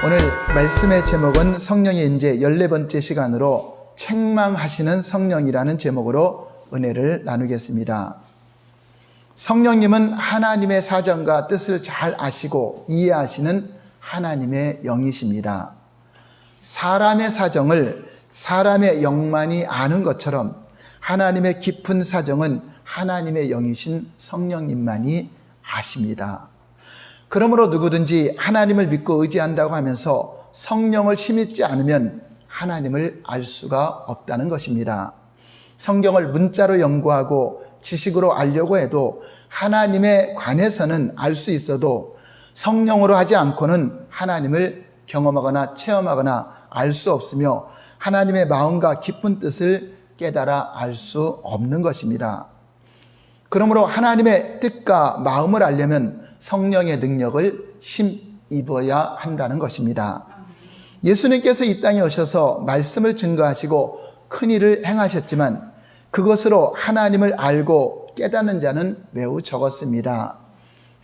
오늘 말씀의 제목은 성령의 임재 14번째 시간으로 책망하시는 성령이라는 제목으로 은혜를 나누겠습니다. 성령님은 하나님의 사정과 뜻을 잘 아시고 이해하시는 하나님의 영이십니다. 사람의 사정을 사람의 영만이 아는 것처럼 하나님의 깊은 사정은 하나님의 영이신 성령님만이 아십니다. 그러므로 누구든지 하나님을 믿고 의지한다고 하면서 성령을 심믿지 않으면 하나님을 알 수가 없다는 것입니다. 성경을 문자로 연구하고 지식으로 알려고 해도 하나님에 관해서는 알 수 있어도 성령으로 하지 않고는 하나님을 경험하거나 체험하거나 알 수 없으며 하나님의 마음과 깊은 뜻을 깨달아 알 수 없는 것입니다. 그러므로 하나님의 뜻과 마음을 알려면 성령의 능력을 힘입어야 한다는 것입니다. 예수님께서 이 땅에 오셔서 말씀을 증거하시고 큰 일을 행하셨지만 그것으로 하나님을 알고 깨닫는 자는 매우 적었습니다.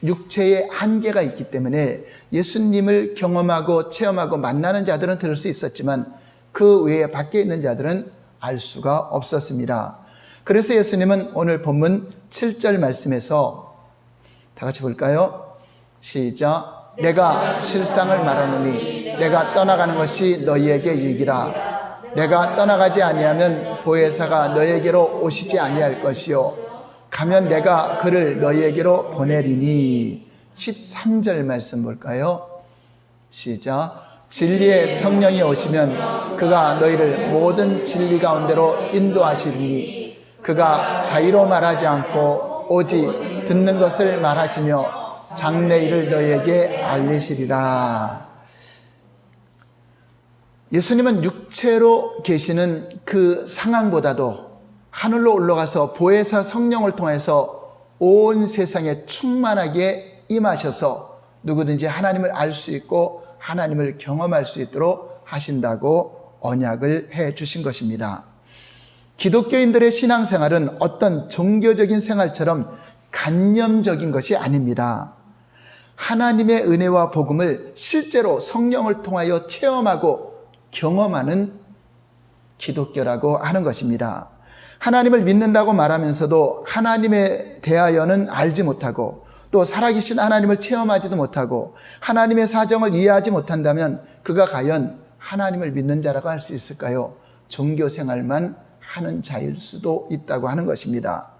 육체의 한계가 있기 때문에 예수님을 경험하고 체험하고 만나는 자들은 들을 수 있었지만 그 외에 밖에 있는 자들은 알 수가 없었습니다. 그래서 예수님은 오늘 본문 7절 말씀에서 다 같이 볼까요? 시작. 내가 실상을 말하노니 내가 떠나가는 것이 너희에게 유익이라. 내가 떠나가지 아니하면 보혜사가 너희에게로 오시지 아니할 것이요 가면 내가 그를 너희에게로 보내리니. 13절 말씀 볼까요? 시작. 진리의 성령이 오시면 그가 너희를 모든 진리 가운데로 인도하시리니 그가 자의로 말하지 않고 오직 듣는 것을 말하시며 장래일을 너희에게 알리시리라. 예수님은 육체로 계시는 그 상황보다도 하늘로 올라가서 보혜사 성령을 통해서 온 세상에 충만하게 임하셔서 누구든지 하나님을 알 수 있고 하나님을 경험할 수 있도록 하신다고 언약을 해 주신 것입니다. 기독교인들의 신앙생활은 어떤 종교적인 생활처럼 간념적인 것이 아닙니다. 하나님의 은혜와 복음을 실제로 성령을 통하여 체험하고 경험하는 기독교라고 하는 것입니다. 하나님을 믿는다고 말하면서도 하나님에 대하여는 알지 못하고 또 살아계신 하나님을 체험하지도 못하고 하나님의 사정을 이해하지 못한다면 그가 과연 하나님을 믿는 자라고 할 수 있을까요? 종교생활만 하는 자일 수도 있다고 하는 것입니다.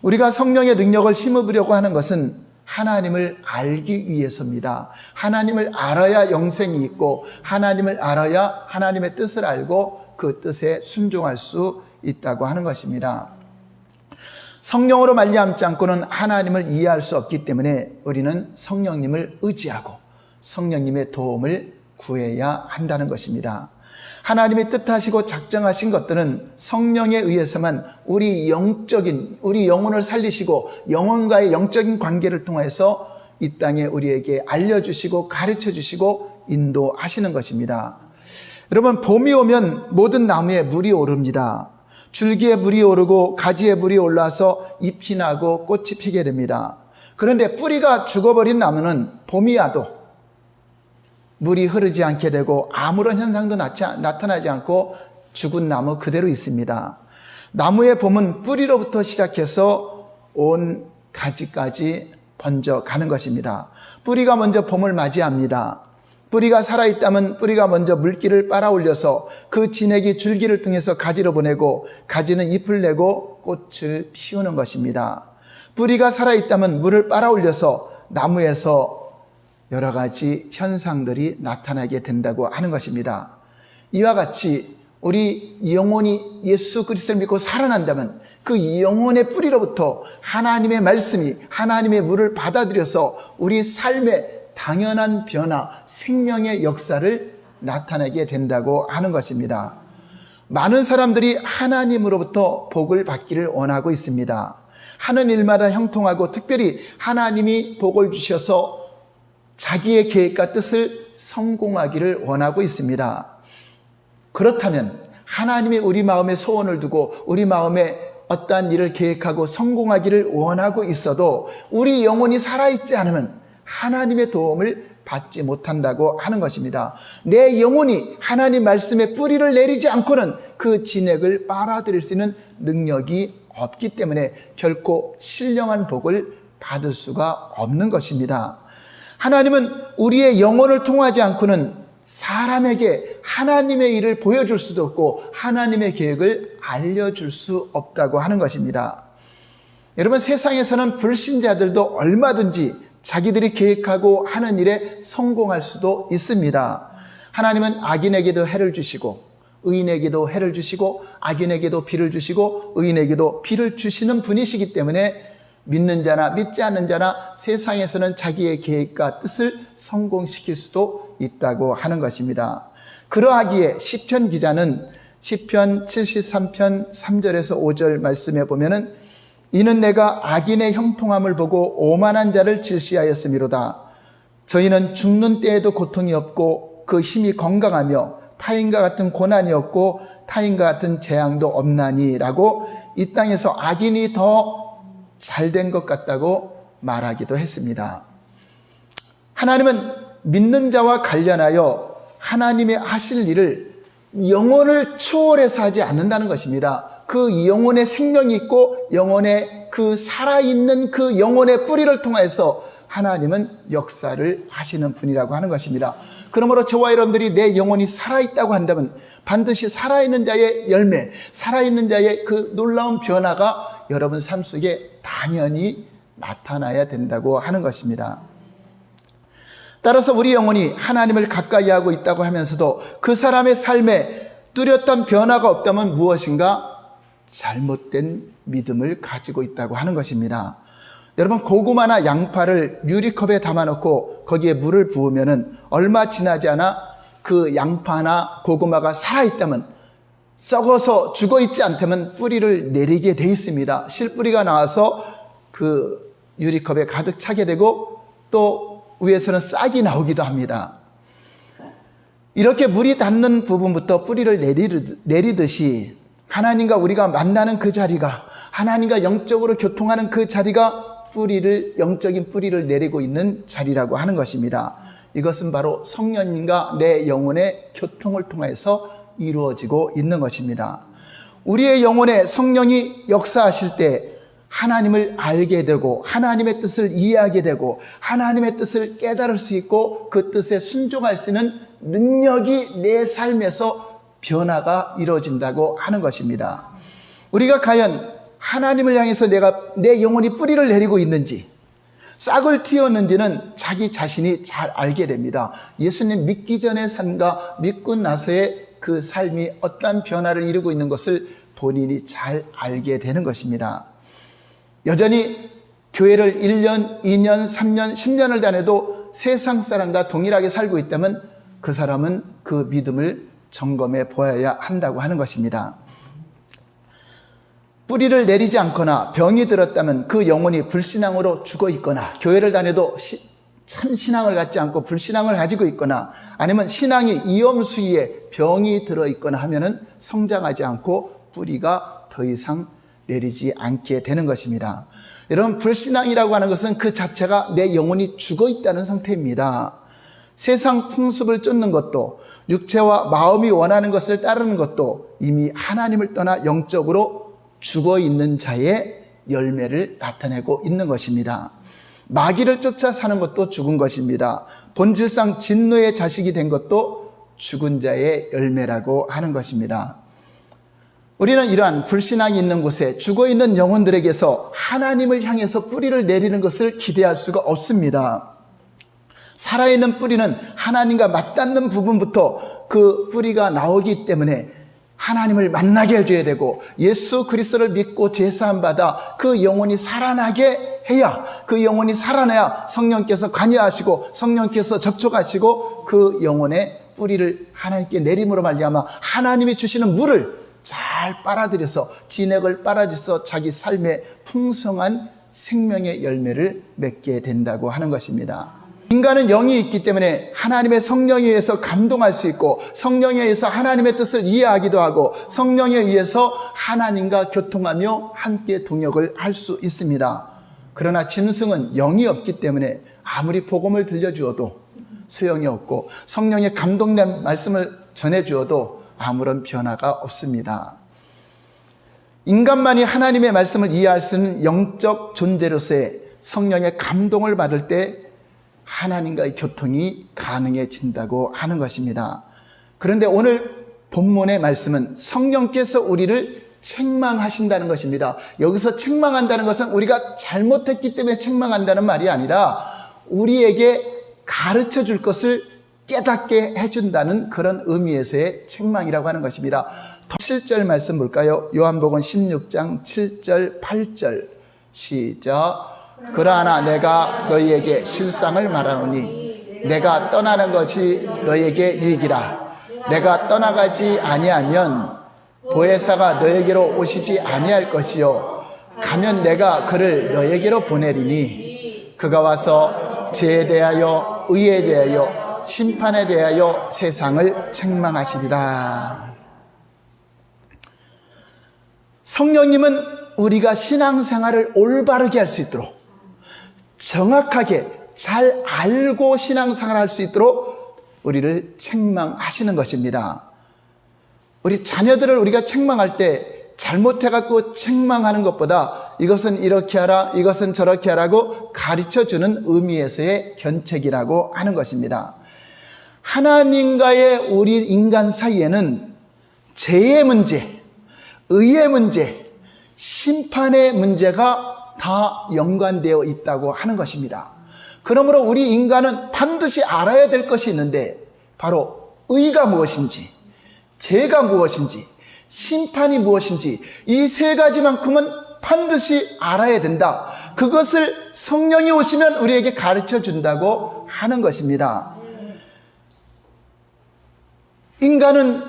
우리가 성령의 능력을 심으려고 하는 것은 하나님을 알기 위해서입니다. 하나님을 알아야 영생이 있고 하나님을 알아야 하나님의 뜻을 알고 그 뜻에 순종할 수 있다고 하는 것입니다. 성령으로 말미암지 않고는 하나님을 이해할 수 없기 때문에 우리는 성령님을 의지하고 성령님의 도움을 구해야 한다는 것입니다. 하나님이 뜻하시고 작정하신 것들은 성령에 의해서만 우리 영혼을 살리시고 영혼과의 영적인 관계를 통해서 이 땅에 우리에게 알려주시고 가르쳐주시고 인도하시는 것입니다. 여러분, 봄이 오면 모든 나무에 물이 오릅니다. 줄기에 물이 오르고 가지에 물이 올라서 잎이 나고 꽃이 피게 됩니다. 그런데 뿌리가 죽어버린 나무는 봄이 와도 물이 흐르지 않게 되고 아무런 현상도 나타나지 않고 죽은 나무 그대로 있습니다. 나무의 봄은 뿌리로부터 시작해서 온 가지까지 번져가는 것입니다. 뿌리가 먼저 봄을 맞이합니다. 뿌리가 살아있다면 뿌리가 먼저 물기를 빨아올려서 그 진액이 줄기를 통해서 가지로 보내고 가지는 잎을 내고 꽃을 피우는 것입니다. 뿌리가 살아있다면 물을 빨아올려서 나무에서 여러 가지 현상들이 나타나게 된다고 하는 것입니다. 이와 같이 우리 영혼이 예수 그리스도를 믿고 살아난다면 그 영혼의 뿌리로부터 하나님의 말씀이 하나님의 물을 받아들여서 우리 삶의 당연한 변화, 생명의 역사를 나타내게 된다고 하는 것입니다. 많은 사람들이 하나님으로부터 복을 받기를 원하고 있습니다. 하는 일마다 형통하고 특별히 하나님이 복을 주셔서 자기의 계획과 뜻을 성공하기를 원하고 있습니다. 그렇다면 하나님이 우리 마음에 소원을 두고 우리 마음에 어떠한 일을 계획하고 성공하기를 원하고 있어도 우리 영혼이 살아있지 않으면 하나님의 도움을 받지 못한다고 하는 것입니다. 내 영혼이 하나님 말씀에 뿌리를 내리지 않고는 그 진액을 빨아들일 수 있는 능력이 없기 때문에 결코 신령한 복을 받을 수가 없는 것입니다. 하나님은 우리의 영혼을 통하지 않고는 사람에게 하나님의 일을 보여줄 수도 없고 하나님의 계획을 알려줄 수 없다고 하는 것입니다. 여러분, 세상에서는 불신자들도 얼마든지 자기들이 계획하고 하는 일에 성공할 수도 있습니다. 하나님은 악인에게도 해를 주시고 의인에게도 해를 주시고 악인에게도 비를 주시고 의인에게도 비를 주시는 분이시기 때문에 믿는 자나 믿지 않는 자나 세상에서는 자기의 계획과 뜻을 성공시킬 수도 있다고 하는 것입니다. 그러하기에 시편 기자는 시편 73편 3절에서 5절 말씀에 보면은 이는 내가 악인의 형통함을 보고 오만한 자를 질시하였음이로다. 저희는 죽는 때에도 고통이 없고 그 힘이 건강하며 타인과 같은 고난이 없고 타인과 같은 재앙도 없나니라고 이 땅에서 악인이 더 잘된 것 같다고 말하기도 했습니다. 하나님은 믿는 자와 관련하여 하나님의 하실 일을 영혼을 초월해서 하지 않는다는 것입니다. 그 영혼의 생명이 있고 영혼의 그 살아있는 그 영혼의 뿌리를 통해서 하나님은 역사를 하시는 분이라고 하는 것입니다. 그러므로 저와 여러분들이 내 영혼이 살아있다고 한다면 반드시 살아있는 자의 열매, 살아있는 자의 그 놀라운 변화가 여러분 삶 속에 당연히 나타나야 된다고 하는 것입니다. 따라서 우리 영혼이 하나님을 가까이 하고 있다고 하면서도 그 사람의 삶에 뚜렷한 변화가 없다면 무엇인가 잘못된 믿음을 가지고 있다고 하는 것입니다. 여러분, 고구마나 양파를 유리컵에 담아놓고 거기에 물을 부으면은 얼마 지나지 않아 그 양파나 고구마가 살아있다면, 썩어서 죽어있지 않다면 뿌리를 내리게 돼 있습니다. 실뿌리가 나와서 그 유리컵에 가득 차게 되고 또 위에서는 싹이 나오기도 합니다. 이렇게 물이 닿는 부분부터 뿌리를 내리듯이 하나님과 우리가 만나는 그 자리가, 하나님과 영적으로 교통하는 그 자리가 영적인 뿌리를 내리고 있는 자리라고 하는 것입니다. 이것은 바로 성령님과 내 영혼의 교통을 통해서 이루어지고 있는 것입니다. 우리의 영혼에 성령이 역사하실 때 하나님을 알게 되고 하나님의 뜻을 이해하게 되고 하나님의 뜻을 깨달을 수 있고 그 뜻에 순종할 수 있는 능력이 내 삶에서 변화가 이루어진다고 하는 것입니다. 우리가 과연 하나님을 향해서 내 영혼이 뿌리를 내리고 있는지, 싹을 틔웠는지는 자기 자신이 잘 알게 됩니다. 예수님 믿기 전의 삶과 믿고 나서의 그 삶이 어떤 변화를 이루고 있는 것을 본인이 잘 알게 되는 것입니다. 여전히 교회를 1년, 2년, 3년, 10년을 다녀도 세상 사람과 동일하게 살고 있다면 그 사람은 그 믿음을 점검해 보아야 한다고 하는 것입니다. 뿌리를 내리지 않거나 병이 들었다면 그 영혼이 불신앙으로 죽어 있거나, 교회를 다녀도 참 신앙을 갖지 않고 불신앙을 가지고 있거나, 아니면 신앙이 이염수위에 병이 들어 있거나 하면은 성장하지 않고 뿌리가 더 이상 내리지 않게 되는 것입니다. 여러분, 불신앙이라고 하는 것은 그 자체가 내 영혼이 죽어 있다는 상태입니다. 세상 풍습을 쫓는 것도, 육체와 마음이 원하는 것을 따르는 것도 이미 하나님을 떠나 영적으로 죽어 있는 자의 열매를 나타내고 있는 것입니다. 마귀를 쫓아 사는 것도 죽은 것입니다. 본질상 진노의 자식이 된 것도 죽은 자의 열매라고 하는 것입니다. 우리는 이러한 불신앙이 있는 곳에 죽어 있는 영혼들에게서 하나님을 향해서 뿌리를 내리는 것을 기대할 수가 없습니다. 살아있는 뿌리는 하나님과 맞닿는 부분부터 그 뿌리가 나오기 때문에 하나님을 만나게 해줘야 되고, 예수 그리스도를 믿고 제사함 받아 그 영혼이 살아나게 해야, 그 영혼이 살아나야 성령께서 관여하시고 성령께서 접촉하시고 그 영혼의 뿌리를 하나님께 내림으로 말미암아 하나님이 주시는 물을 잘 빨아들여서, 진액을 빨아들여서 자기 삶의 풍성한 생명의 열매를 맺게 된다고 하는 것입니다. 인간은 영이 있기 때문에 하나님의 성령에 의해서 감동할 수 있고, 성령에 의해서 하나님의 뜻을 이해하기도 하고, 성령에 의해서 하나님과 교통하며 함께 동역을 할 수 있습니다. 그러나 짐승은 영이 없기 때문에 아무리 복음을 들려주어도, 소용이 없고 성령의 감동된 말씀을 전해주어도 아무런 변화가 없습니다. 인간만이 하나님의 말씀을 이해할 수 있는 영적 존재로서의 성령의 감동을 받을 때 하나님과의 교통이 가능해진다고 하는 것입니다. 그런데 오늘 본문의 말씀은 성령께서 우리를 책망하신다는 것입니다. 여기서 책망한다는 것은 우리가 잘못했기 때문에 책망한다는 말이 아니라 우리에게 가르쳐 줄 것을 깨닫게 해준다는 그런 의미에서의 책망이라고 하는 것입니다. 7절 말씀 볼까요? 요한복음 16장 7절 8절 시작. 그러나 내가 너희에게 실상을 말하노니 내가 떠나는 것이 너희에게 유익이라. 내가 떠나가지 아니하면 보혜사가 너희에게로 오시지 아니할 것이요 가면 내가 그를 너희에게로 보내리니 그가 와서 죄에 대하여 의에 대하여 심판에 대하여 세상을 책망하시리라. 성령님은 우리가 신앙생활을 올바르게 할 수 있도록 정확하게 잘 알고 신앙생활을 할 수 있도록 우리를 책망하시는 것입니다. 우리 자녀들을 우리가 책망할 때 잘못해갖고 책망하는 것보다 이것은 이렇게 하라, 이것은 저렇게 하라고 가르쳐주는 의미에서의 견책이라고 하는 것입니다. 하나님과의 우리 인간 사이에는 죄의 문제, 의의 문제, 심판의 문제가 다 연관되어 있다고 하는 것입니다. 그러므로 우리 인간은 반드시 알아야 될 것이 있는데 바로 의가 무엇인지, 죄가 무엇인지, 심판이 무엇인지 이 세 가지만큼은 반드시 알아야 된다. 그것을 성령이 오시면 우리에게 가르쳐 준다고 하는 것입니다. 인간은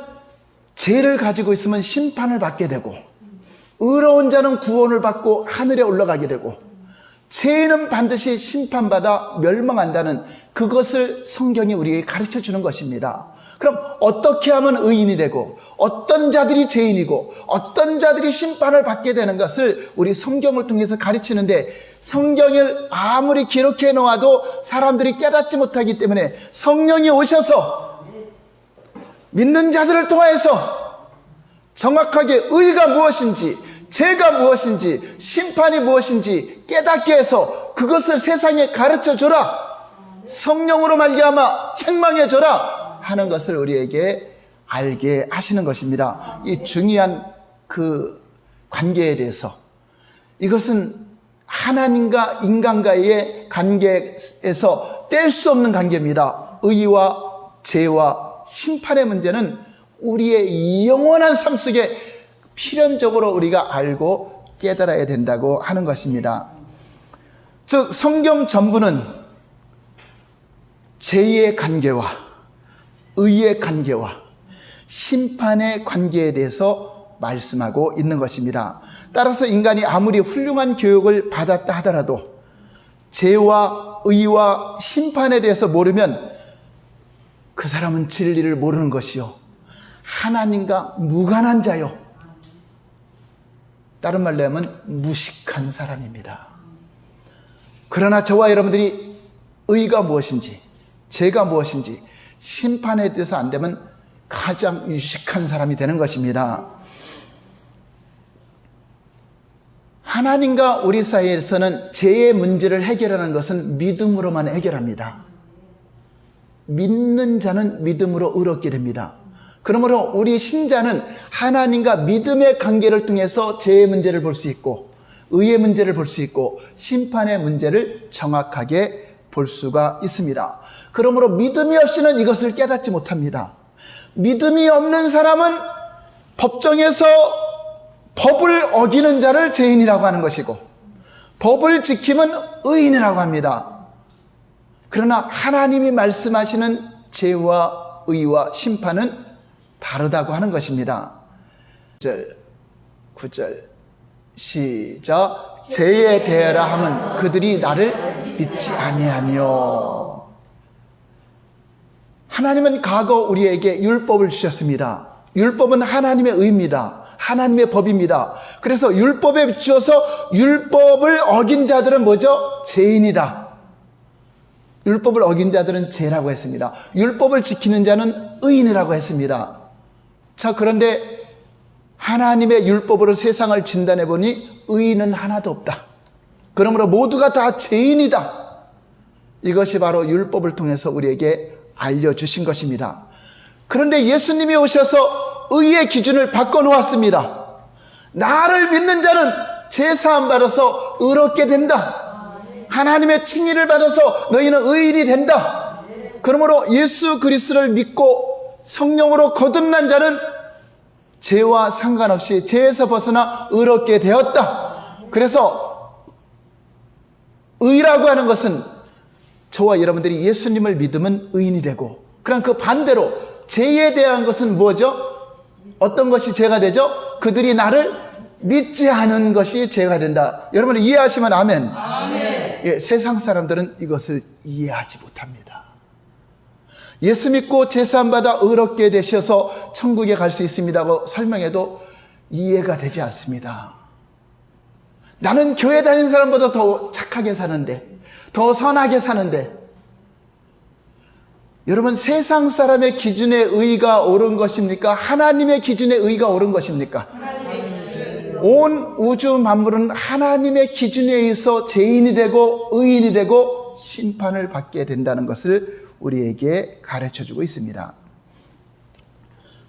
죄를 가지고 있으면 심판을 받게 되고 의로운 자는 구원을 받고 하늘에 올라가게 되고 죄인은 반드시 심판받아 멸망한다는 그것을 성경이 우리에게 가르쳐 주는 것입니다. 그럼 어떻게 하면 의인이 되고 어떤 자들이 죄인이고 어떤 자들이 심판을 받게 되는 것을 우리 성경을 통해서 가르치는데 성경을 아무리 기록해 놓아도 사람들이 깨닫지 못하기 때문에 성령이 오셔서 믿는 자들을 통해서 정확하게 의가 무엇인지 죄가 무엇인지 심판이 무엇인지 깨닫게 해서 그것을 세상에 가르쳐 줘라, 성령으로 말미암아 책망해 줘라 하는 것을 우리에게 알게 하시는 것입니다. 이 중요한 그 관계에 대해서 이것은 하나님과 인간과의 관계에서 뗄 수 없는 관계입니다. 의와 죄와 심판의 문제는 우리의 영원한 삶 속에 필연적으로 우리가 알고 깨달아야 된다고 하는 것입니다. 즉 성경 전부는 죄의 관계와 의의 관계와 심판의 관계에 대해서 말씀하고 있는 것입니다. 따라서 인간이 아무리 훌륭한 교육을 받았다 하더라도 죄와 의와 심판에 대해서 모르면 그 사람은 진리를 모르는 것이요 하나님과 무관한 자요, 다른 말로 하면 무식한 사람입니다. 그러나 저와 여러분들이 의가 무엇인지 죄가 무엇인지 심판에 대해서 안 되면 가장 유식한 사람이 되는 것입니다. 하나님과 우리 사이에서는 죄의 문제를 해결하는 것은 믿음으로만 해결합니다. 믿는 자는 믿음으로 의롭게 됩니다. 그러므로 우리 신자는 하나님과 믿음의 관계를 통해서 죄의 문제를 볼 수 있고 의의 문제를 볼 수 있고 심판의 문제를 정확하게 볼 수가 있습니다. 그러므로 믿음이 없이는 이것을 깨닫지 못합니다. 믿음이 없는 사람은 법정에서 법을 어기는 자를 죄인이라고 하는 것이고 법을 지키면 의인이라고 합니다. 그러나 하나님이 말씀하시는 죄와 의와 심판은 다르다고 하는 것입니다. 9절 시작. 죄에 대하라 하면 그들이 나를 믿지 아니하며. 하나님은 과거 우리에게 율법을 주셨습니다. 율법은 하나님의 의입니다. 하나님의 법입니다. 그래서 율법에 비추어서 율법을 어긴 자들은 뭐죠? 죄인이다. 율법을 어긴 자들은 죄라고 했습니다. 율법을 지키는 자는 의인이라고 했습니다. 자, 그런데 하나님의 율법으로 세상을 진단해 보니 의인은 하나도 없다. 그러므로 모두가 다 죄인이다. 이것이 바로 율법을 통해서 우리에게 알려주신 것입니다. 그런데 예수님이 오셔서 의의 기준을 바꿔놓았습니다. 나를 믿는 자는 제사함 받아서 의롭게 된다. 하나님의 칭의를 받아서 너희는 의인이 된다. 그러므로 예수 그리스도를 믿고 성령으로 거듭난 자는 죄와 상관없이 죄에서 벗어나 의롭게 되었다. 그래서 의라고 하는 것은 저와 여러분들이 예수님을 믿으면 의인이 되고, 그럼 그 반대로 죄에 대한 것은 뭐죠? 어떤 것이 죄가 되죠? 그들이 나를 믿지 않은 것이 죄가 된다. 여러분 이해하시면 아멘. 아멘. 예, 세상 사람들은 이것을 이해하지 못합니다. 예수 믿고 제사함 받아 의롭게 되셔서 천국에 갈 수 있습니다고 설명해도 이해가 되지 않습니다. 나는 교회 다니는 사람보다 더 착하게 사는데, 더 선하게 사는데, 여러분 세상 사람의 기준의 의의가 옳은 것입니까? 하나님의 기준의 의의가 옳은 것입니까? 온 우주 만물은 하나님의 기준에 의해서 죄인이 되고 의인이 되고 심판을 받게 된다는 것을 우리에게 가르쳐주고 있습니다.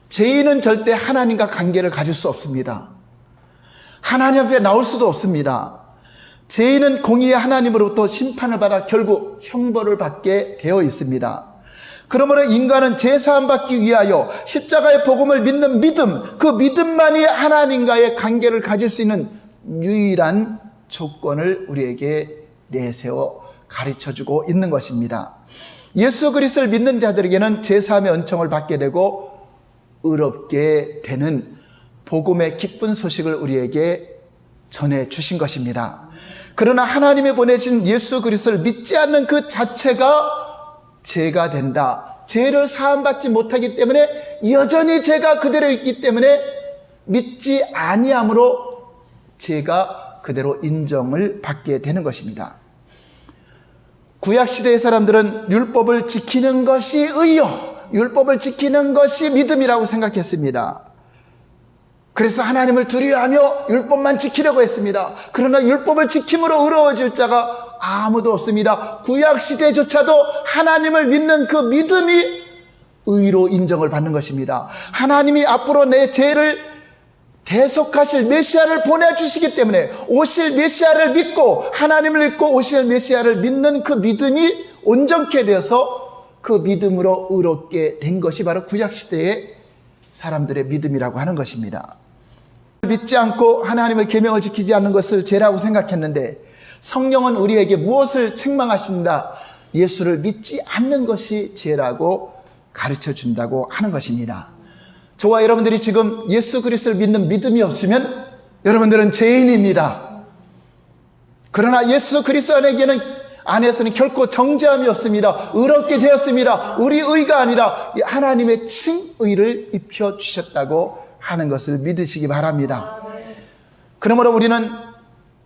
죄인은 절대 하나님과 관계를 가질 수 없습니다. 하나님 앞에 나올 수도 없습니다. 죄인은 공의의 하나님으로부터 심판을 받아 결국 형벌을 받게 되어 있습니다. 그러므로 인간은 제사함 받기 위하여 십자가의 복음을 믿는 믿음, 그 믿음만이 하나님과의 관계를 가질 수 있는 유일한 조건을 우리에게 내세워 가르쳐주고 있는 것입니다. 예수 그리스도를 믿는 자들에게는 제사함의 은총을 받게 되고 의롭게 되는 복음의 기쁜 소식을 우리에게 전해주신 것입니다. 그러나 하나님이 보내신 예수 그리스도를 믿지 않는 그 자체가 죄가 된다. 죄를 사함받지 못하기 때문에 여전히 죄가 그대로 있기 때문에 믿지 아니함으로 죄가 그대로 인정을 받게 되는 것입니다. 구약시대의 사람들은 율법을 지키는 것이 의요, 율법을 지키는 것이 믿음이라고 생각했습니다. 그래서 하나님을 두려워하며 율법만 지키려고 했습니다. 그러나 율법을 지킴으로 의로워질 자가 아무도 없습니다. 구약시대조차도 하나님을 믿는 그 믿음이 의로 인정을 받는 것입니다. 하나님이 앞으로 내 죄를 대속하실 메시아를 보내주시기 때문에 오실 메시아를 믿고 하나님을 믿고 오실 메시아를 믿는 그 믿음이 온전케 되어서 그 믿음으로 의롭게 된 것이 바로 구약시대의 사람들의 믿음이라고 하는 것입니다. 믿지 않고 하나님의 계명을 지키지 않는 것을 죄라고 생각했는데 성령은 우리에게 무엇을 책망하신다? 예수를 믿지 않는 것이 죄라고 가르쳐 준다고 하는 것입니다. 저와 여러분들이 지금 예수 그리스도를 믿는 믿음이 없으면 여러분들은 죄인입니다. 그러나 예수 그리스도 안에서는 결코 정죄함이 없습니다. 의롭게 되었습니다. 우리 의가 아니라 하나님의 칭의를 입혀주셨다고 하는 것을 믿으시기 바랍니다. 그러므로 우리는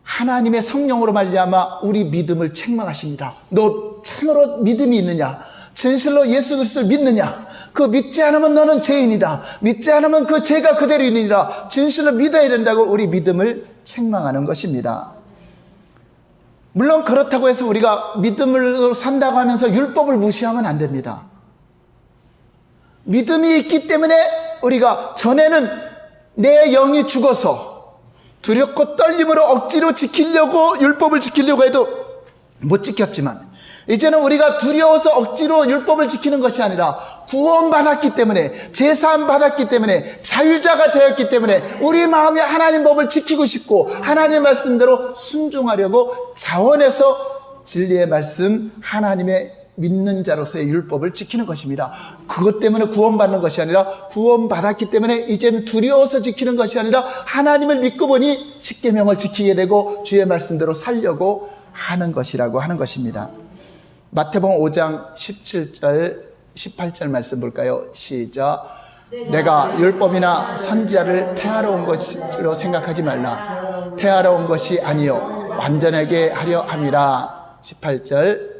하나님의 성령으로 말미암아 우리 믿음을 책망하십니다. 너 참으로 믿음이 있느냐? 진실로 예수 그리스도를 믿느냐? 그 믿지 않으면 너는 죄인이다. 믿지 않으면 그 죄가 그대로 있느니라. 진실로 믿어야 된다고 우리 믿음을 책망하는 것입니다. 물론 그렇다고 해서 우리가 믿음으로 산다고 하면서 율법을 무시하면 안 됩니다. 믿음이 있기 때문에 우리가 전에는 내 영이 죽어서 두렵고 떨림으로 억지로 지키려고 율법을 지키려고 해도 못 지켰지만 이제는 우리가 두려워서 억지로 율법을 지키는 것이 아니라 구원받았기 때문에 제사함 받았기 때문에 자유자가 되었기 때문에 우리 마음이 하나님 법을 지키고 싶고 하나님의 말씀대로 순종하려고 자원해서 진리의 말씀 하나님의 믿는 자로서의 율법을 지키는 것입니다. 그것 때문에 구원받는 것이 아니라 구원받았기 때문에 이제는 두려워서 지키는 것이 아니라 하나님을 믿고 보니 십계명을 지키게 되고 주의 말씀대로 살려고 하는 것이라고 하는 것입니다. 마태복음 5장 17절 18절 말씀 볼까요? 시작. 내가 율법이나 선지자를 폐하러 온 것으로 생각하지 말라. 폐하러 온 것이 아니요 완전하게 하려 함이라. 18절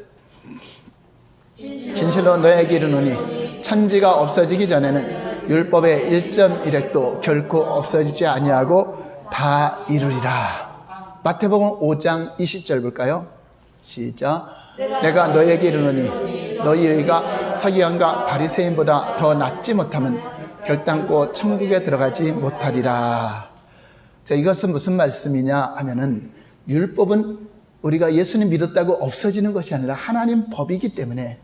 진실로 너에게 이르노니 천지가 없어지기 전에는 율법의 1.1획도 결코 없어지지 아니하고 다 이루리라. 마태복음 5장 20절 볼까요? 시작. 내가 너에게 이르노니 너희 의가 서기관과 바리새인보다 더 낫지 못하면 결단코 천국에 들어가지 못하리라. 자, 이것은 무슨 말씀이냐 하면은, 율법은 우리가 예수님 믿었다고 없어지는 것이 아니라 하나님 법이기 때문에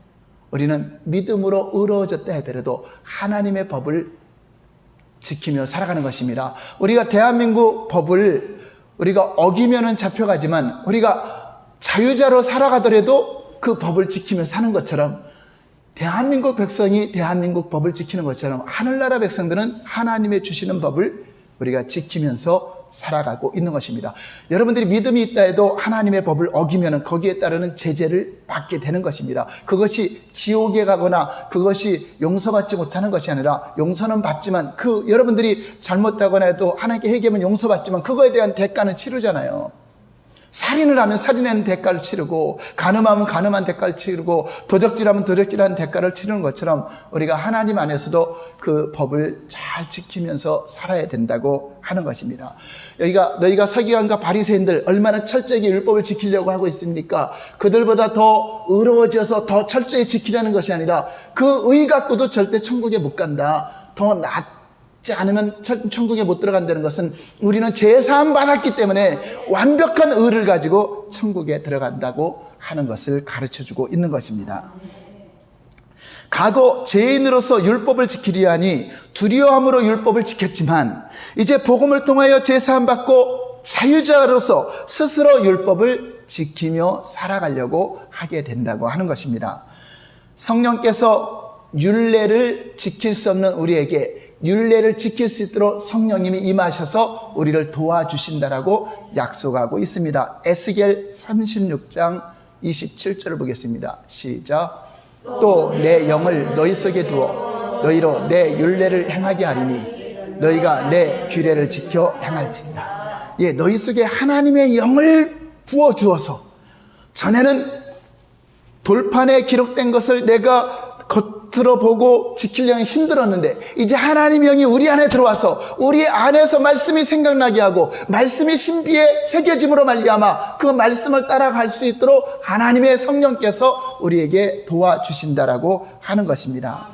우리는 믿음으로 의로워졌다 하더라도 하나님의 법을 지키며 살아가는 것입니다. 우리가 대한민국 법을 우리가 어기면은 잡혀가지만 우리가 자유자로 살아가더라도 그 법을 지키며 사는 것처럼, 대한민국 백성이 대한민국 법을 지키는 것처럼 하늘나라 백성들은 하나님의 주시는 법을 우리가 지키면서 살아가고 있는 것입니다. 여러분들이 믿음이 있다 해도 하나님의 법을 어기면 거기에 따르는 제재를 받게 되는 것입니다. 그것이 지옥에 가거나 그것이 용서받지 못하는 것이 아니라, 용서는 받지만 여러분들이 잘못하거나 해도 하나님께 회개하면 용서받지만 그거에 대한 대가는 치르잖아요. 살인을 하면 살인하는 대가를 치르고, 간음하면 간음한 대가를 치르고, 도적질하면 도적질하는 대가를 치르는 것처럼 우리가 하나님 안에서도 그 법을 잘 지키면서 살아야 된다고 하는 것입니다. 너희가 서기관과 바리새인들 얼마나 철저하게 율법을 지키려고 하고 있습니까? 그들보다 더 의로워져서 더 철저히 지키려는 것이 아니라, 그 의 갖고도 절대 천국에 못 간다, 더 낫지 않으면 천국에 못 들어간다는 것은, 우리는 죄사함 받았기 때문에 완벽한 의를 가지고 천국에 들어간다고 하는 것을 가르쳐주고 있는 것입니다. 과거 죄인으로서 율법을 지키려 하니 두려움으로 율법을 지켰지만, 이제 복음을 통하여 죄사함 받고 자유자로서 스스로 율법을 지키며 살아가려고 하게 된다고 하는 것입니다. 성령께서 율례를 지킬 수 없는 우리에게 율례를 지킬 수 있도록 성령님이 임하셔서 우리를 도와주신다라고 약속하고 있습니다. 에스겔 36장 27절을 보겠습니다. 시작. 또 내 영을 너희 속에 두어 너희로 내 율례를 행하게 하리니 너희가 내 규례를 지켜 행할지니라. 예, 너희 속에 하나님의 영을 부어주어서, 전에는 돌판에 기록된 것을 내가 겉으로 보고 지키려니 힘들었는데, 이제 하나님의 영이 우리 안에 들어와서 우리 안에서 말씀이 생각나게 하고 말씀이 신비에 새겨짐으로 말미암아 그 말씀을 따라갈 수 있도록 하나님의 성령께서 우리에게 도와주신다라고 하는 것입니다.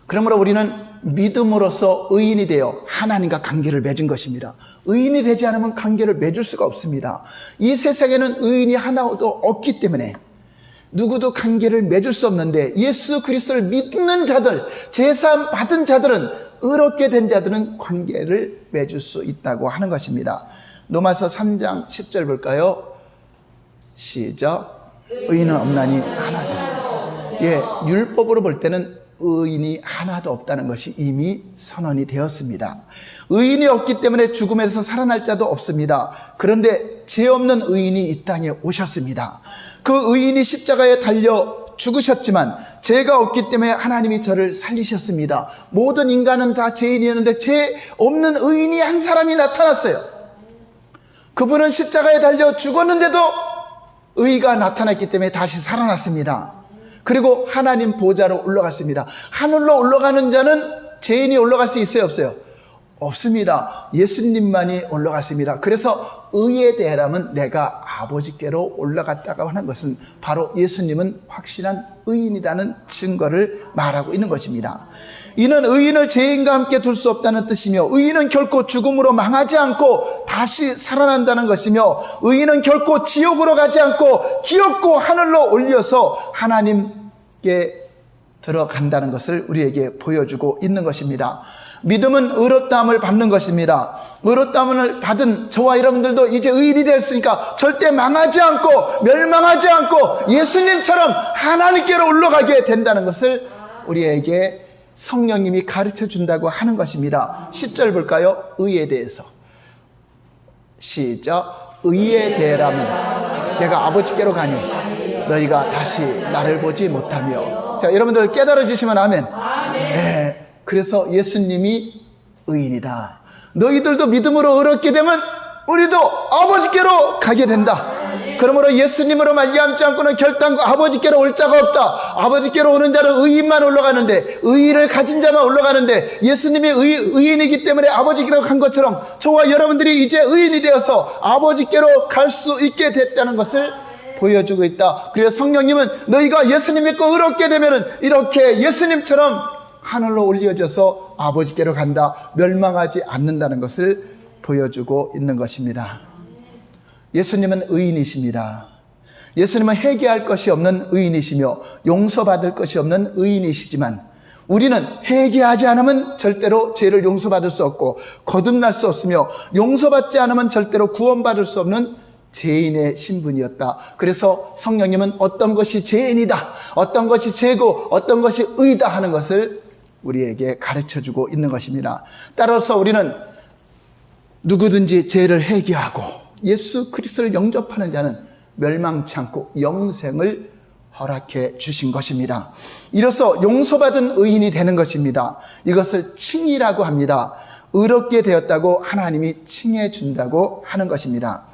그러므로 우리는 믿음으로써 의인이 되어 하나님과 관계를 맺은 것입니다. 의인이 되지 않으면 관계를 맺을 수가 없습니다. 이 세상에는 의인이 하나도 없기 때문에 누구도 관계를 맺을 수 없는데, 예수 그리스도를 믿는 자들, 제사함 받은 자들은, 의롭게 된 자들은 관계를 맺을 수 있다고 하는 것입니다. 로마서 3장 10절 볼까요? 시작. 의인은 없나니 하나 되었습니다. 예, 율법으로 볼 때는 의인이 하나도 없다는 것이 이미 선언이 되었습니다. 의인이 없기 때문에 죽음에서 살아날 자도 없습니다. 그런데 죄 없는 의인이 이 땅에 오셨습니다. 그 의인이 십자가에 달려 죽으셨지만 죄가 없기 때문에 하나님이 저를 살리셨습니다. 모든 인간은 다 죄인이었는데 죄 없는 의인이 한 사람이 나타났어요. 그분은 십자가에 달려 죽었는데도 의가 나타났기 때문에 다시 살아났습니다. 그리고 하나님 보좌로 올라갔습니다. 하늘로 올라가는 자는 죄인이 올라갈 수 있어요, 없어요? 없습니다. 예수님만이 올라갔습니다. 그래서 의에 대하면 내가 아버지께로 올라갔다고 하는 것은 바로 예수님은 확실한 의인이라는 증거를 말하고 있는 것입니다. 이는 의인을 죄인과 함께 둘 수 없다는 뜻이며, 의인은 결코 죽음으로 망하지 않고 다시 살아난다는 것이며, 의인은 결코 지옥으로 가지 않고 기어코 하늘로 올려서 하나님께 들어간다는 것을 우리에게 보여주고 있는 것입니다. 믿음은 의롭다함을 받는 것입니다. 의롭다함을 받은 저와 여러분들도 이제 의인이 되었으니까 절대 망하지 않고 멸망하지 않고 예수님처럼 하나님께로 올라가게 된다는 것을 우리에게 성령님이 가르쳐 준다고 하는 것입니다. 10절 볼까요? 의에 대해서. 시작. 의에 대하라면 내가 아버지께로 가니 너희가 다시 나를 보지 못하며. 자, 여러분들 깨달아지시면 아멘. 네. 그래서 예수님이 의인이다. 너희들도 믿음으로 의롭게 되면 우리도 아버지께로 가게 된다. 그러므로 예수님으로 말미암지 않고는 결단과 아버지께로 올 자가 없다. 아버지께로 오는 자는 의인만 올라가는데, 의의를 가진 자만 올라가는데, 예수님이 의인이기 때문에 아버지께로 간 것처럼 저와 여러분들이 이제 의인이 되어서 아버지께로 갈 수 있게 됐다는 것을 보여주고 있다. 그래서 성령님은 너희가 예수님 믿고 의롭게 되면은 이렇게 예수님처럼 하늘로 올려져서 아버지께로 간다. 멸망하지 않는다는 것을 보여주고 있는 것입니다. 예수님은 의인이십니다. 예수님은 회개할 것이 없는 의인이시며 용서받을 것이 없는 의인이시지만 우리는 회개하지 않으면 절대로 죄를 용서받을 수 없고 거듭날 수 없으며 용서받지 않으면 절대로 구원받을 수 없는 죄인의 신분이었다. 그래서 성령님은 어떤 것이 죄인이다, 어떤 것이 죄고 어떤 것이 의다 하는 것을 우리에게 가르쳐주고 있는 것입니다. 따라서 우리는 누구든지 죄를 회개하고 예수 그리스도를 영접하는 자는 멸망치 않고 영생을 허락해 주신 것입니다. 이로써 용서받은 의인이 되는 것입니다. 이것을 칭의라고 합니다. 의롭게 되었다고 하나님이 칭해 준다고 하는 것입니다.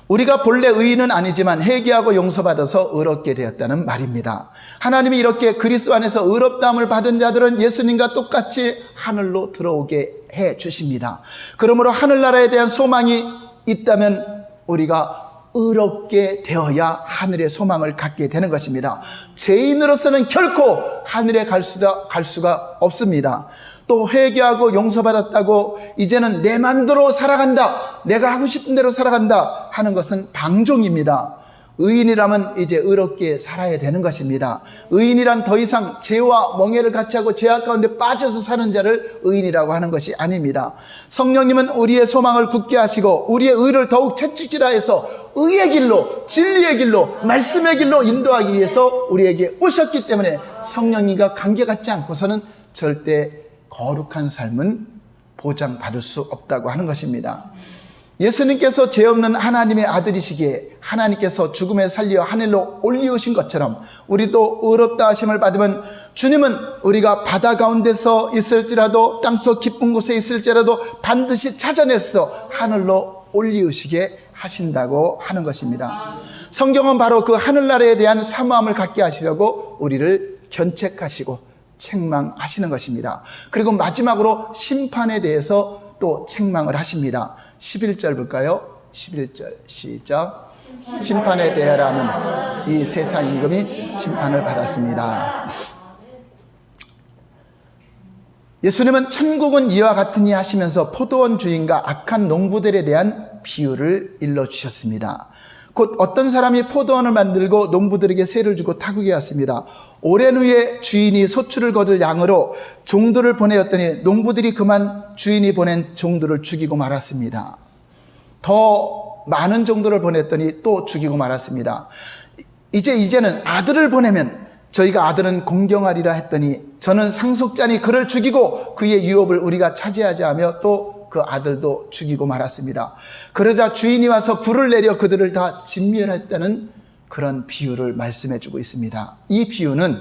우리가 본래 의인은 아니지만 회개하고 용서받아서 의롭게 되었다는 말입니다. 하나님이 이렇게 그리스도 안에서 의롭다함을 받은 자들은 예수님과 똑같이 하늘로 들어오게 해 주십니다. 그러므로 하늘나라에 대한 소망이 있다면 우리가 의롭게 되어야 하늘의 소망을 갖게 되는 것입니다. 죄인으로서는 결코 하늘에 갈 수가 없습니다. 또 회개하고 용서받았다고 이제는 내 맘대로 살아간다, 내가 하고 싶은 대로 살아간다 하는 것은 방종입니다. 의인이라면 이제 의롭게 살아야 되는 것입니다. 의인이란 더 이상 죄와 멍해를 같이 하고 죄악 가운데 빠져서 사는 자를 의인이라고 하는 것이 아닙니다. 성령님은 우리의 소망을 굳게 하시고 우리의 의를 더욱 채찍질하여서 의의 길로, 진리의 길로, 말씀의 길로 인도하기 위해서 우리에게 오셨기 때문에 성령님과 관계 갖지 않고서는 절대 거룩한 삶은 보장받을 수 없다고 하는 것입니다. 예수님께서 죄 없는 하나님의 아들이시기에 하나님께서 죽음에 살려 하늘로 올리우신 것처럼 우리도 의롭다 하심을 받으면 주님은 우리가 바다 가운데서 있을지라도 땅속 깊은 곳에 있을지라도 반드시 찾아내서 하늘로 올리우시게 하신다고 하는 것입니다. 성경은 바로 그 하늘나라에 대한 사모함을 갖게 하시려고 우리를 견책하시고 책망하시는 것입니다. 그리고 마지막으로 심판에 대해서 또 책망을 하십니다. 11절 볼까요? 11절 시작. 심판에 대하라는 이 세상 임금이 심판을 받았습니다. 예수님은 천국은 이와 같으니 하시면서 포도원 주인과 악한 농부들에 대한 비유를 일러주셨습니다. 곧 어떤 사람이 포도원을 만들고 농부들에게 세를 주고 타국에 왔습니다. 오랜 후에 주인이 소출을 거둘 양으로 종들을 보내었더니 농부들이 그만 주인이 보낸 종들을 죽이고 말았습니다. 더 많은 종들을 보냈더니 또 죽이고 말았습니다. 이제는 아들을 보내면 저희가 아들은 공경하리라 했더니 저는 상속자니 그를 죽이고 그의 유업을 우리가 차지하자 하며 또 그 아들도 죽이고 말았습니다. 그러자 주인이 와서 불을 내려 그들을 다 진멸했다는 그런 비유를 말씀해 주고 있습니다. 이 비유는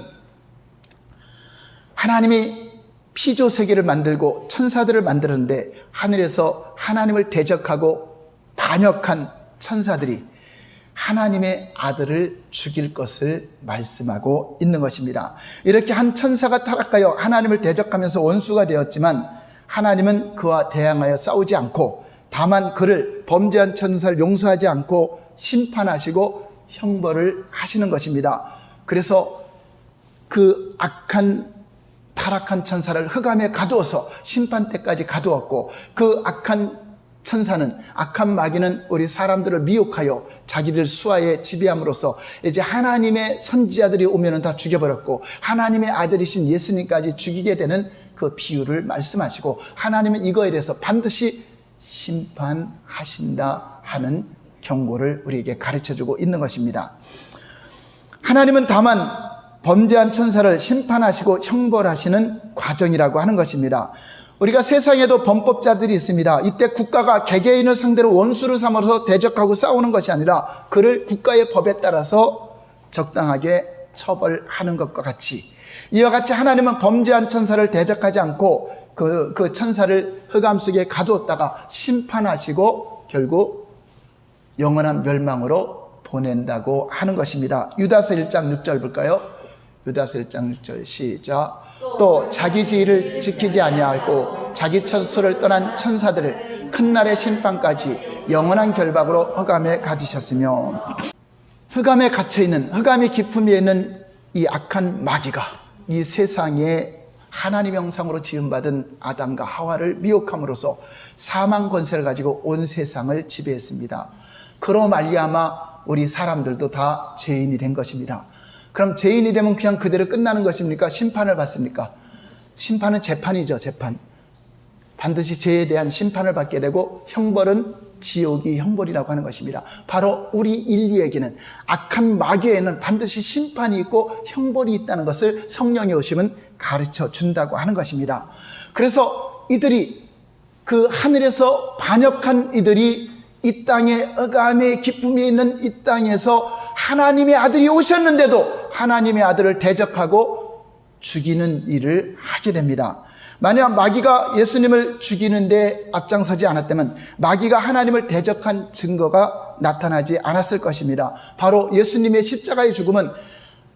하나님이 피조 세계를 만들고 천사들을 만드는데 하늘에서 하나님을 대적하고 반역한 천사들이 하나님의 아들을 죽일 것을 말씀하고 있는 것입니다. 이렇게 한 천사가 타락하여 하나님을 대적하면서 원수가 되었지만 하나님은 그와 대항하여 싸우지 않고 다만 그를 범죄한 천사를 용서하지 않고 심판하시고 형벌을 하시는 것입니다. 그래서 그 악한 타락한 천사를 흑암에 가두어서 심판 때까지 가두었고 그 악한 천사는, 악한 마귀는 우리 사람들을 미혹하여 자기들 수하에 지배함으로써 이제 하나님의 선지자들이 오면은 다 죽여버렸고 하나님의 아들이신 예수님까지 죽이게 되는 그 비유를 말씀하시고 하나님은 이거에 대해서 반드시 심판하신다 하는 경고를 우리에게 가르쳐주고 있는 것입니다. 하나님은 다만 범죄한 천사를 심판하시고 형벌하시는 과정이라고 하는 것입니다. 우리가 세상에도 범법자들이 있습니다. 이때 국가가 개개인을 상대로 원수를 삼아서 대적하고 싸우는 것이 아니라 그를 국가의 법에 따라서 적당하게 처벌하는 것과 같이 이와 같이 하나님은 범죄한 천사를 대적하지 않고 그 천사를 흑암 속에 가두었다가 심판하시고 결국 영원한 멸망으로 보낸다고 하는 것입니다. 유다서 1장 6절 볼까요? 유다서 1장 6절 시작. 또 자기 지위를 지키지 아니하고 자기 처소를 떠난 천사들을 큰 날의 심판까지 영원한 결박으로 흑암에 가두셨으며, 흑암에 갇혀있는, 흑암의 깊음에 있는 이 악한 마귀가 이 세상에 하나님의 형상으로 지음받은 아담과 하와를 미혹함으로써 사망 권세를 가지고 온 세상을 지배했습니다. 그로 말미암아 우리 사람들도 다 죄인이 된 것입니다. 그럼 죄인이 되면 그냥 그대로 끝나는 것입니까? 심판을 받습니까? 심판은 재판이죠. 재판. 반드시 죄에 대한 심판을 받게 되고 형벌은 지옥이 형벌이라고 하는 것입니다. 바로 우리 인류에게는, 악한 마귀에는 반드시 심판이 있고 형벌이 있다는 것을 성령이 오시면 가르쳐 준다고 하는 것입니다. 그래서 이들이, 그 하늘에서 반역한 이들이 이 땅의 흑암의 기쁨이 있는 이 땅에서 하나님의 아들이 오셨는데도 하나님의 아들을 대적하고 죽이는 일을 하게 됩니다. 만약 마귀가 예수님을 죽이는데 앞장서지 않았다면 마귀가 하나님을 대적한 증거가 나타나지 않았을 것입니다. 바로 예수님의 십자가의 죽음은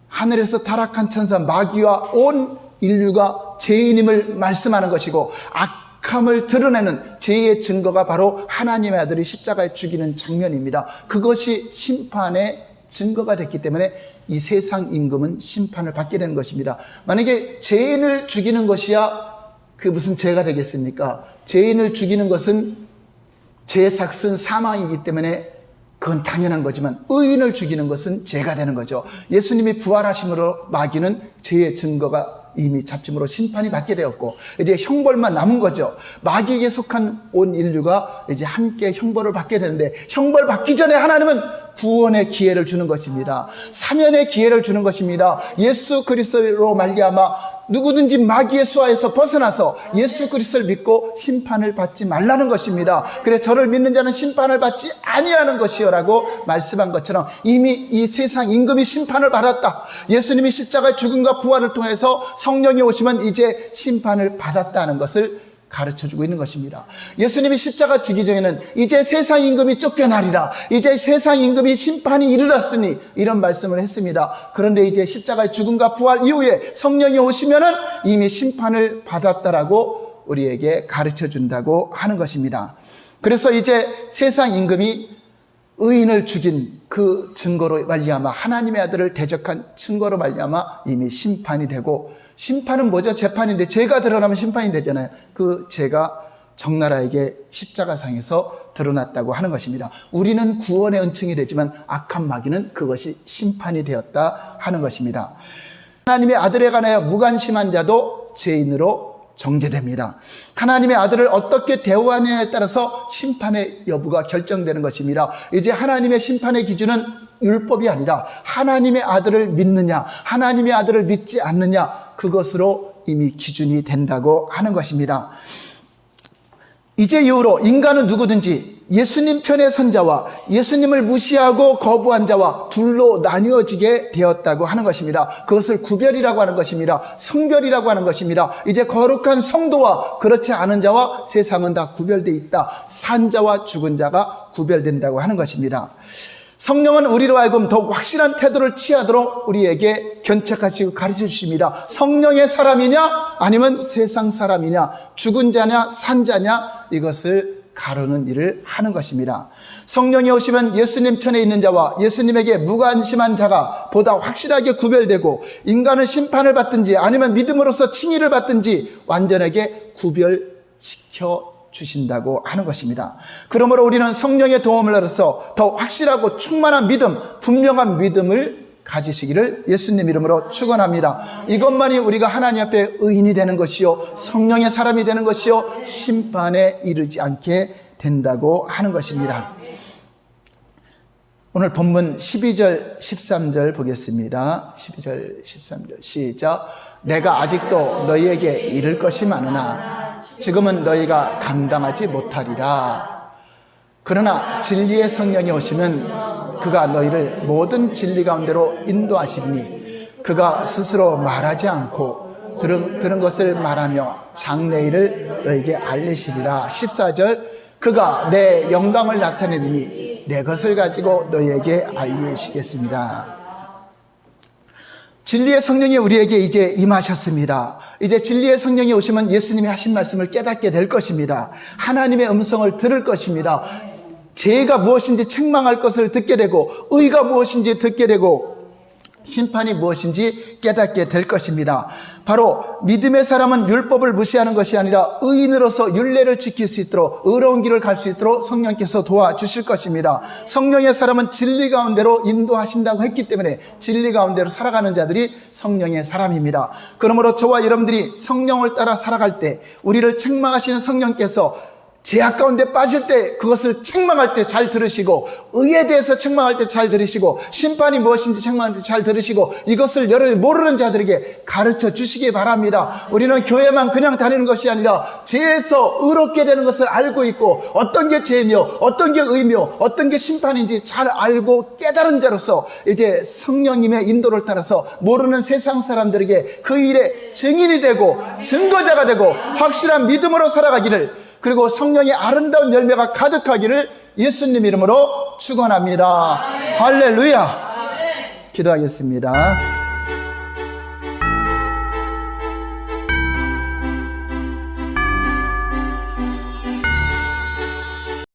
하늘에서 타락한 천사 마귀와 온 인류가 죄인임을 말씀하는 것이고, 악함을 드러내는 죄의 증거가 바로 하나님의 아들이 십자가에 죽이는 장면입니다. 그것이 심판의 증거가 됐기 때문에 이 세상 임금은 심판을 받게 되는 것입니다. 만약에 죄인을 죽이는 것이야 그 무슨 죄가 되겠습니까? 죄인을 죽이는 것은 죄의 삭은 사망이기 때문에 그건 당연한 거지만, 의인을 죽이는 것은 죄가 되는 거죠. 예수님이 부활하심으로 마귀는 죄의 증거가 이미 잡힘으로 심판이 받게 되었고, 이제 형벌만 남은 거죠. 마귀에게 속한 온 인류가 이제 함께 형벌을 받게 되는데, 형벌 받기 전에 하나님은 구원의 기회를 주는 것입니다. 사면의 기회를 주는 것입니다. 예수 그리스도로 말미암아 누구든지 마귀의 수하에서 벗어나서 예수 그리스도를 믿고 심판을 받지 말라는 것입니다. 그래, 저를 믿는 자는 심판을 받지 아니하는 것이요라고 말씀한 것처럼 이미 이 세상 임금이 심판을 받았다. 예수님이 십자가의 죽음과 부활을 통해서 성령이 오시면 이제 심판을 받았다는 것을 가르쳐주고 있는 것입니다. 예수님이 십자가 지기 전에는 이제 세상 임금이 쫓겨나리라, 이제 세상 임금이 심판이 이르렀으니, 이런 말씀을 했습니다. 그런데 이제 십자가의 죽음과 부활 이후에 성령이 오시면은 이미 심판을 받았다라고 우리에게 가르쳐준다고 하는 것입니다. 그래서 이제 세상 임금이 의인을 죽인 그 증거로 말미암아, 하나님의 아들을 대적한 증거로 말미암아 이미 심판이 되고, 심판은 뭐죠? 재판인데 죄가 드러나면 심판이 되잖아요. 그 죄가 적나라에게 십자가상에서 드러났다고 하는 것입니다. 우리는 구원의 은총이 되지만 악한 마귀는 그것이 심판이 되었다 하는 것입니다. 하나님의 아들에 관하여 무관심한 자도 죄인으로 정죄됩니다. 하나님의 아들을 어떻게 대우하느냐에 따라서 심판의 여부가 결정되는 것입니다. 이제 하나님의 심판의 기준은 율법이 아니라 하나님의 아들을 믿느냐, 하나님의 아들을 믿지 않느냐, 그것으로 이미 기준이 된다고 하는 것입니다. 이제 이후로 인간은 누구든지 예수님 편에 선 자와 예수님을 무시하고 거부한 자와 둘로 나뉘어지게 되었다고 하는 것입니다. 그것을 구별이라고 하는 것입니다. 성별이라고 하는 것입니다. 이제 거룩한 성도와 그렇지 않은 자와 세상은 다 구별되어 있다. 산 자와 죽은 자가 구별된다고 하는 것입니다. 성령은 우리로 하여금 더욱 확실한 태도를 취하도록 우리에게 견책하시고 가르쳐 주십니다. 성령의 사람이냐 아니면 세상 사람이냐, 죽은 자냐 산 자냐, 이것을 가르는 일을 하는 것입니다. 성령이 오시면 예수님 편에 있는 자와 예수님에게 무관심한 자가 보다 확실하게 구별되고, 인간은 심판을 받든지 아니면 믿음으로써 칭의를 받든지 완전하게 구별시켜 주신다고 하는 것입니다. 그러므로 우리는 성령의 도움을 얻어서 더 확실하고 충만한 믿음, 분명한 믿음을 가지시기를 예수님 이름으로 축원합니다. 이것만이 우리가 하나님 앞에 의인이 되는 것이요, 성령의 사람이 되는 것이요, 심판에 이르지 않게 된다고 하는 것입니다. 오늘 본문 12절 13절 보겠습니다. 12절 13절 시작. 내가 아직도 너희에게 이를 것이 많으나 지금은 너희가 감당하지 못하리라. 그러나 진리의 성령이 오시면 그가 너희를 모든 진리 가운데로 인도하시리니 그가 스스로 말하지 않고 들은 것을 말하며 장래일을 너희에게 알리시리라. 14절. 그가 내 영광을 나타내리니 내 것을 가지고 너희에게 알리시겠습니다. 진리의 성령이 우리에게 이제 임하셨습니다. 이제 진리의 성령이 오시면 예수님이 하신 말씀을 깨닫게 될 것입니다. 하나님의 음성을 들을 것입니다. 죄가 무엇인지 책망할 것을 듣게 되고, 의가 무엇인지 듣게 되고, 심판이 무엇인지 깨닫게 될 것입니다. 바로 믿음의 사람은 율법을 무시하는 것이 아니라 의인으로서 율례를 지킬 수 있도록, 의로운 길을 갈 수 있도록 성령께서 도와주실 것입니다. 성령의 사람은 진리 가운데로 인도하신다고 했기 때문에 진리 가운데로 살아가는 자들이 성령의 사람입니다. 그러므로 저와 여러분들이 성령을 따라 살아갈 때, 우리를 책망하시는 성령께서 죄악 가운데 빠질 때 그것을 책망할 때 잘 들으시고, 의에 대해서 책망할 때 잘 들으시고, 심판이 무엇인지 책망할 때 잘 들으시고, 이것을 여러분이 모르는 자들에게 가르쳐 주시기 바랍니다. 우리는 교회만 그냥 다니는 것이 아니라 죄에서 의롭게 되는 것을 알고 있고, 어떤 게 죄며 어떤 게 의며 어떤 게 심판인지 잘 알고 깨달은 자로서 이제 성령님의 인도를 따라서 모르는 세상 사람들에게 그 일의 증인이 되고 증거자가 되고 확실한 믿음으로 살아가기를, 그리고 성령의 아름다운 열매가 가득하기를 예수님 이름으로 축원합니다. 할렐루야. 기도하겠습니다.